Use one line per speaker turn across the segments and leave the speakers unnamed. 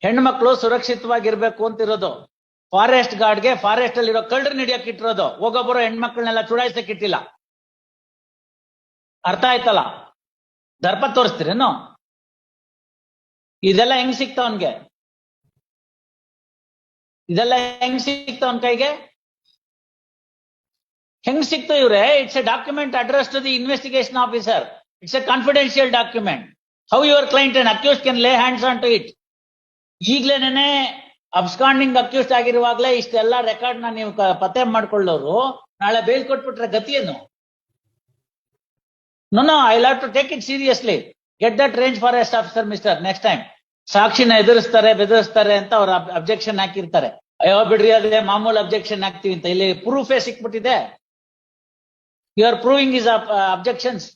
ಹೆಣ್ಮಕ್ಳು ಸುರಕ್ಷಿತವಾಗಿರ್ಬೇಕು ಅಂತಿರೋದು. Forest ಗಾರ್ಡ್ಗೆ forest ಅಲ್ಲಿ ಇರೋ ಕಳ್ಳರನ್ನ ಹಿಡಿಯಕ್ ಇಟ್ಟಿರೋದು, ಹೋಗೊಬ್ಬರು ಹೆಣ್ಮಕ್ಳನ್ನೆಲ್ಲ ಚುಡಾಯಿಸಕ್ ಇಟ್ಟಿಲ್ಲ. ಅರ್ಥ ಆಯ್ತಲ್ಲ? ದರ್ಪ ತೋರಿಸ್ತೀರೇನು? ಇದೆಲ್ಲ ಹೆಂಗ್ ಸಿಕ್ತವನ್ಗೆ? ಇದೆಲ್ಲ ಹೆಂಗ್ ಸಿಕ್ತವನ್ ಕೈಗೆ? ಹೆಂಗ್ ಸಿಕ್ತು ಇವ್ರೆ? It's a document address to the investigation officer. It's a confidential document. How your client and accused can lay hands on to it? ಈಗ್ಲೇನೆ ಅಬ್ಸ್ಕಾಂಡಿಂಗ್ ಅಕ್ಯೂಸ್ಡ್ ಆಗಿರುವಾಗ್ಲೇ ಇಷ್ಟೆಲ್ಲ ರೆಕಾರ್ಡ್ ನ ನೀವು ಪತ್ತೆ ಮಾಡ್ಕೊಳ್ಳೋರು ನಾಳೆ ಬೇಲ್ ಕೊಟ್ಬಿಟ್ರೆ ಗತಿ ಏನು? No, I'll have to take it seriously. Get that range forest officer, mister, next time. ಸಾಕ್ಷಿನ ಎದುರಿಸ್ತಾರೆ ಬೆದರಿಸ್ತಾರೆ ಅಂತ ಅವ್ರ ಅಬ್ಜೆಕ್ಷನ್ ಹಾಕಿರ್ತಾರೆ. ಅಯ್ಯೋ ಬಿಡ್ರಿ, ಅದೇ ಮಾಮೂಲು ಅಬ್ಜೆಕ್ಷನ್ ಹಾಕ್ತಿವಿ ಅಂತ. ಇಲ್ಲಿ ಪ್ರೂಫೇ ಸಿಕ್ಬಿಟ್ಟಿದೆ. You are proving is objections.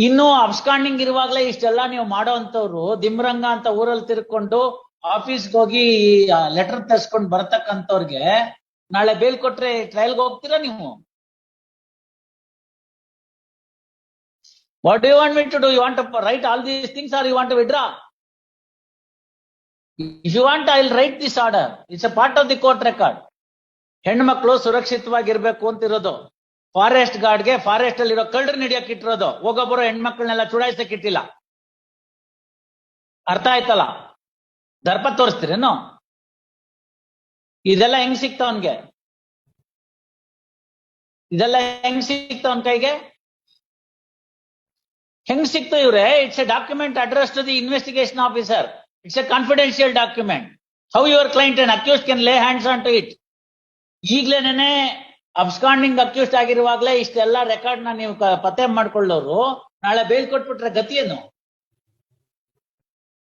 ಇನ್ನು ಅಬ್ಸ್ಕಾಂಡಿಂಗ್ ಇರುವಾಗ್ಲೇ ಇಷ್ಟೆಲ್ಲ ನೀವು ಮಾಡೋ ಅಂತವ್ರು ದಿಮ್ರಂಗ ಅಂತ ಊರಲ್ಲಿ ತಿರ್ಕೊಂಡು ಆಫೀಸ್ಗೆ ಹೋಗಿ ಲೆಟರ್ ತರ್ಸ್ಕೊಂಡ್ ಬರ್ತಕ್ಕಂಥವ್ರಿಗೆ ನಾಳೆ ಬೇಲ್ ಕೊಟ್ರೆ ಟ್ರಯಲ್ಗೆ ಹೋಗ್ತೀರಾ ನೀವು? What do you want me to do? You want to write all these things or you want to withdraw? If you want, I'll write this order. It's a part of the court record. ಹೆಣ್ಮಕ್ಳು ಸುರಕ್ಷಿತವಾಗಿರ್ಬೇಕು ಅಂತಿರೋದು. Forest ಗಾರ್ಡ್ಗೆ forest ಅಲ್ಲಿ ಇರೋ ಕಳ್ಳರನ್ನ ಹಿಡಿಯಕ್ ಇಟ್ಟಿರೋದು, ಹೋಗೊಬ್ಬರು ಹೆಣ್ಮಕ್ಳನ್ನೆಲ್ಲ ಚುಡಾಯಿಸಕ್ ಇಟ್ಟಿಲ್ಲ. ಅರ್ಥ ಆಯ್ತಲ್ಲ? ದರ್ಪ ತೋರಿಸ್ತೀರೇನು? ಇದೆಲ್ಲ ಹೆಂಗ್ ಸಿಕ್ತವನ್ಗೆ? ಇದೆಲ್ಲ ಹೆಂಗ್ ಸಿಕ್ತವನ್ ಕೈಗೆ? ಹೆಂಗ್ ಸಿಕ್ತು ಇವ್ರೆ? It's a document address to the investigation officer. It's a confidential document. How your client and accused can lay hands on to it? ಈಗ್ಲೇನೆ ಅಬ್ಸ್ಕಾಂಡಿಂಗ್ ಅಕ್ಯೂಸ್ಡ್ ಆಗಿರುವಾಗ್ಲೇ ಇಷ್ಟೆಲ್ಲ ರೆಕಾರ್ಡ್ ನ ನೀವು ಪತ್ತೆ ಮಾಡ್ಕೊಳ್ಳೋರು ನಾಳೆ ಬೇಲ್ ಕೊಟ್ಬಿಟ್ರೆ ಗತಿ ಏನು?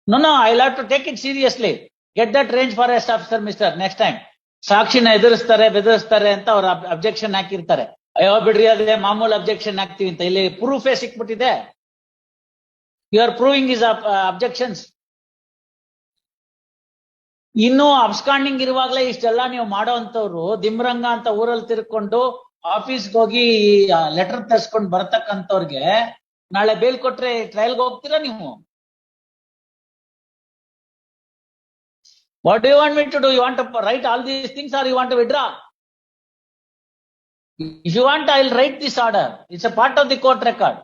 No, I'll have to take it seriously. Get that range forest officer, mister, next time. ಸಾಕ್ಷಿನ ಎದುರಿಸ್ತಾರೆ ಬೆದರಿಸ್ತಾರೆ ಅಂತ ಅವ್ರ ಅಬ್ಜೆಕ್ಷನ್ ಹಾಕಿರ್ತಾರೆ. ಅಯ್ಯೋ ಬಿಡ್ರಿ, ಅದೇ ಮಾಮೂಲು ಅಬ್ಜೆಕ್ಷನ್ ಹಾಕ್ತಿವಿ ಅಂತ. ಇಲ್ಲಿ ಪ್ರೂಫೇ ಸಿಕ್ಬಿಟ್ಟಿದೆ. You are proving is objections. ಇನ್ನು ಅಬ್ಸ್ಕಾಂಡಿಂಗ್ ಇರುವಾಗ್ಲೇ ಇಷ್ಟೆಲ್ಲ ನೀವು ಮಾಡೋ ಅಂತವ್ರು ದಿಮ್ರಂಗ ಅಂತ ಊರಲ್ಲಿ ತಿರ್ಕೊಂಡು ಆಫೀಸ್ಗೆ ಹೋಗಿ ಲೆಟರ್ ತರ್ಸ್ಕೊಂಡ್ ಬರ್ತಕ್ಕಂಥವ್ರಿಗೆ ನಾಳೆ ಬೇಲ್ ಕೊಟ್ರೆ ಟ್ರಯಲ್ಗೆ ಹೋಗ್ತೀರಾ ನೀವು? What do you want me to do? You want to write all these things or you want to withdraw? If you want, I'll write this order. It's a part of the court record.